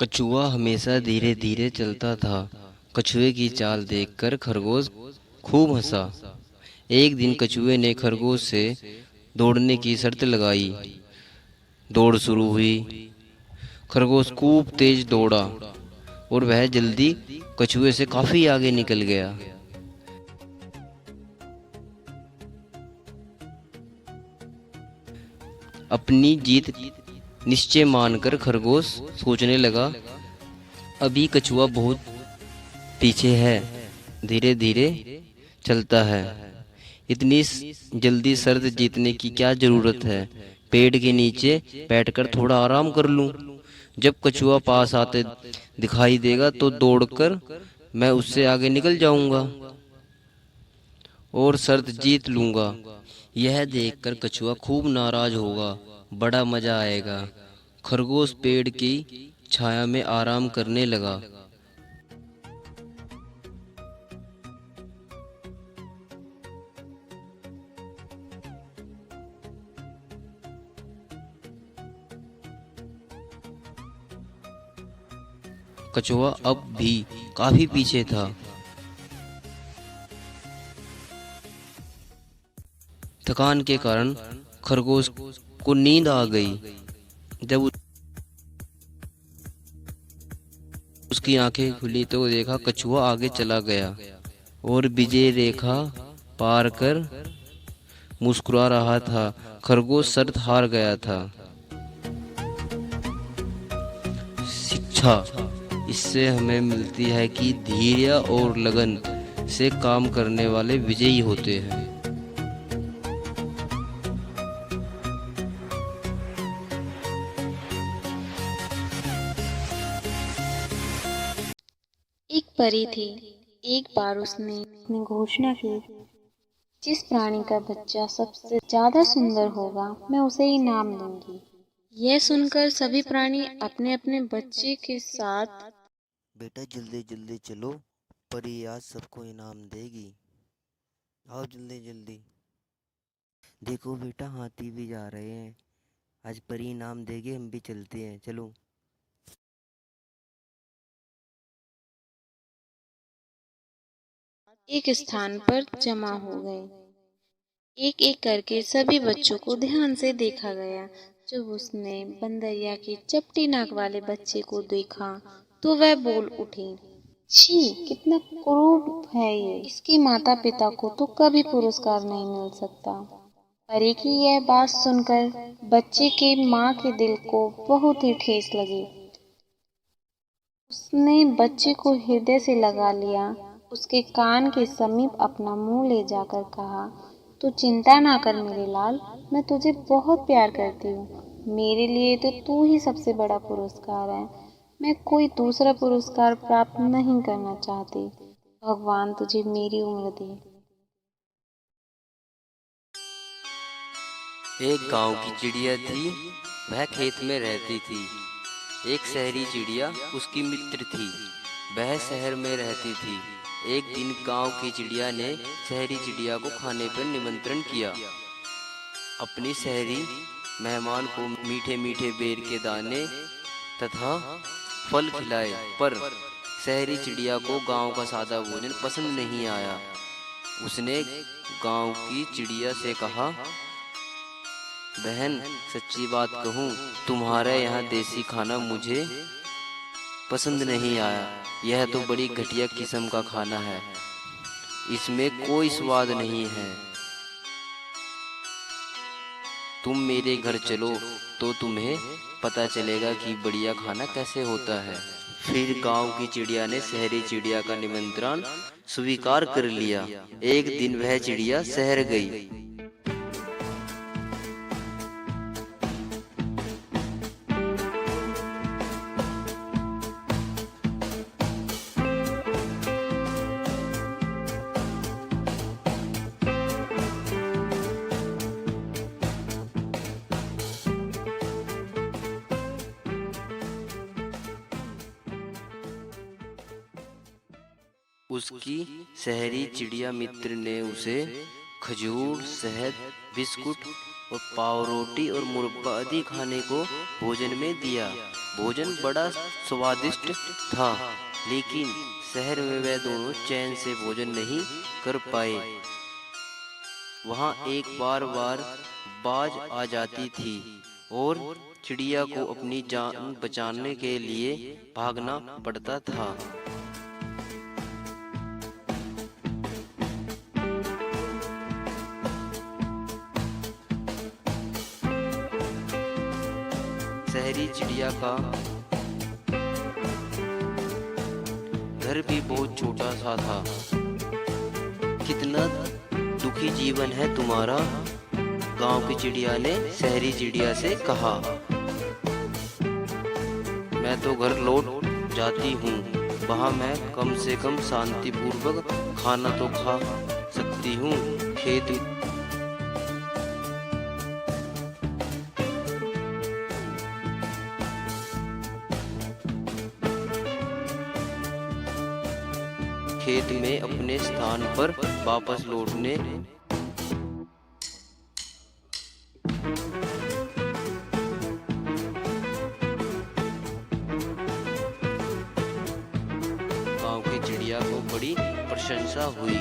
कछुआ हमेशा धीरे धीरे चलता था। कछुए की चाल देखकर खरगोश खूब हंसा। एक दिन कछुए ने खरगोश से दौड़ने की शर्त लगाई। दौड़ शुरू हुई। खरगोश खूब तेज दौड़ा और वह जल्दी कछुए से काफी आगे निकल गया। अपनी जीत निश्चय मानकर खरगोश सोचने लगा, अभी कछुआ बहुत पीछे है, धीरे धीरे चलता है। इतनी जल्दी शर्त जीतने की क्या जरूरत है। पेड़ के नीचे बैठकर थोड़ा आराम कर लूं। जब कछुआ पास आते दिखाई देगा तो दौड़कर मैं उससे आगे निकल जाऊंगा और शर्त जीत लूंगा। यह देखकर कछुआ खूब नाराज होगा। बड़ा मजा आएगा। खरगोश पेड़ की छाया में आराम करने लगा। कछुआ अब भी काफी पीछे था। थकान के कारण खरगोश को नींद आ गई। जब उसकी आंखें खुली तो देखा कछुआ आगे चला गया और विजय रेखा पार कर मुस्कुरा रहा था। खरगोश शर्त हार गया था। शिक्षा इससे हमें मिलती है कि धैर्य और लगन से काम करने वाले विजयी होते हैं। एक परी थी। एक बार उसने घोषणा की, जिस प्राणी का बच्चा सबसे ज्यादा सुंदर होगा मैं उसे इनाम दूंगी। यह सुनकर सभी प्राणी अपने अपने बच्चे के साथ बेटा जल्दी जल्दी चलो, परी आज सबको इनाम देगी। आओ जल्दी जल्दी। देखो बेटा हाथी भी जा रहे हैं। आज परी इनाम देगी, हम भी चलते हैं, चलो। एक स्थान पर जमा हो गए। एक एक करके सभी बच्चों को ध्यान से देखा गया। जब उसने बंदरिया के चपटी नाक वाले बच्चे को देखा तो वह बोल उठी, छी, कितना क्रूर है ये। इसके माता पिता को तो कभी पुरस्कार नहीं मिल सकता। परी की यह बात सुनकर बच्चे के माँ के दिल को बहुत ही ठेस लगी। उसने बच्चे को हृदय से लगा लिया। उसके कान के समीप अपना मुंह ले जाकर कहा, तू चिंता ना कर मेरे लाल, मैं तुझे बहुत प्यार करती हूँ। मेरे लिए तो तू ही सबसे बड़ा पुरस्कार है। मैं कोई दूसरा पुरस्कार प्राप्त नहीं करना चाहती। भगवान तुझे मेरी उम्र दे। एक गांव की चिड़िया थी। वह खेत में रहती थी। एक शहरी चिड़िया उसकी मित्र थी। वह शहर में रहती थी। एक दिन गांव की चिड़िया ने शहरी चिड़िया को खाने पर निमंत्रण किया। अपनी शहरी मेहमान को मीठे मीठे बेर के दाने तथा फल खिलाए, पर शहरी चिड़िया को गांव का सादा भोजन पसंद नहीं आया। उसने गांव की चिड़िया से कहा, बहन सच्ची बात कहूँ, तुम्हारे यहाँ देसी खाना मुझे पसंद नहीं आया। यह तो बड़ी घटिया किस्म का खाना है। इसमें कोई स्वाद नहीं है। तुम मेरे घर चलो तो तुम्हें पता चलेगा कि बढ़िया खाना कैसे होता है। फिर गांव की चिड़िया ने शहरी चिड़िया का निमंत्रण स्वीकार कर लिया। एक दिन वह चिड़िया शहर गई। उसकी शहरी चिड़िया मित्र ने उसे खजूर, शहद, बिस्कुट और पाव रोटी और मुरब्बा आदि खाने को भोजन में दिया। भोजन बड़ा स्वादिष्ट था, लेकिन शहर में वे दोनों चैन से भोजन नहीं कर पाए। वहाँ एक बार बार बाज आ जाती थी और चिड़िया को अपनी जान बचाने के लिए भागना पड़ता था। शहरी चिड़िया का घर भी बहुत छोटा सा था। कितना दुखी जीवन है तुम्हारा, गांव की चिड़िया ने शहरी चिड़िया से कहा। मैं तो घर लौट जाती हूँ, वहाँ मैं कम से कम शांतिपूर्वक खाना तो खा सकती हूँ। खेत में अपने स्थान पर वापस लौटने गांव की चिड़िया को बड़ी प्रशंसा हुई।